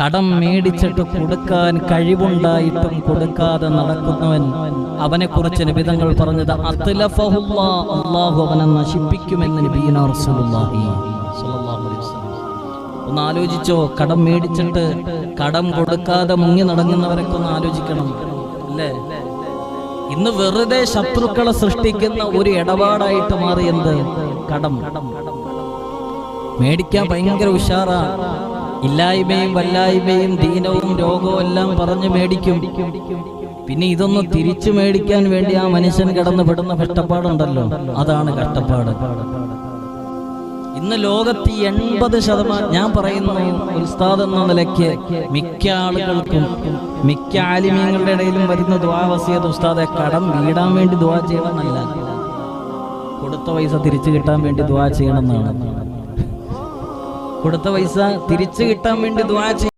കടം മേടിച്ചിട്ട് കൊടുക്കാൻ കഴിവുണ്ടായിട്ടും കൊടുക്കാതെ നടക്കുന്നവൻ, അവനെ കുറിച്ച് നബിതങ്ങൾ പറഞ്ഞത് അല്ലാഹു അവനെ നശിപ്പിക്കുമെന്ന് നബിയുനാ റസൂലുള്ളാഹി സ്വല്ലല്ലാഹു അലൈഹി വസല്ലം. ഒന്ന് ആലോചിച്ചോ, കടം മേടിച്ചിട്ട് കടം കൊടുക്കാതെ മുങ്ങി നടങ്ങുന്നവരൊക്കെ ഒന്ന് ആലോചിക്കണം അല്ലേ? ഇന്ന് വെറുതെ ശത്രുക്കളെ സൃഷ്ടിക്കുന്ന ഒരു ഇടപാടായിട്ട് മാറി എന്ത്? കടം. മേടിക്കാൻ ഭയങ്കര ഉഷാറാ, ഇല്ലായ്മയും വല്ലായ്മയും ദീനവും രോഗവും എല്ലാം പറഞ്ഞ് മേടിക്കും. പിന്നെ ഇതൊന്ന് തിരിച്ചു മേടിക്കാൻ വേണ്ടി ആ മനുഷ്യൻ കടന്നു പെടുന്ന കഷ്ടപ്പാടുണ്ടല്ലോ, അതാണ് കഷ്ടപ്പാട്. ഇന്ന് ലോകത്ത് 80%, ഞാൻ പറയുന്നു ഉസ്താദ് എന്ന നിലയ്ക്ക്, മിക്ക ആളുകൾക്കും മിക്ക ആലിമീങ്ങളുടെ ഇടയിലും വരുന്ന ദുആ വസിയത്ത് ഉസ്താദെ കടം വീടാൻ വേണ്ടി ദുആ ചെയ്യണമെന്നല്ല, കൊടുത്ത പൈസ തിരിച്ചു കിട്ടാൻ വേണ്ടി ദുആ ചെയ്യണമെന്നാണ്. കൊടുത്ത പൈസ തിരിച്ചു കിട്ടാൻ വേണ്ടി ദുആ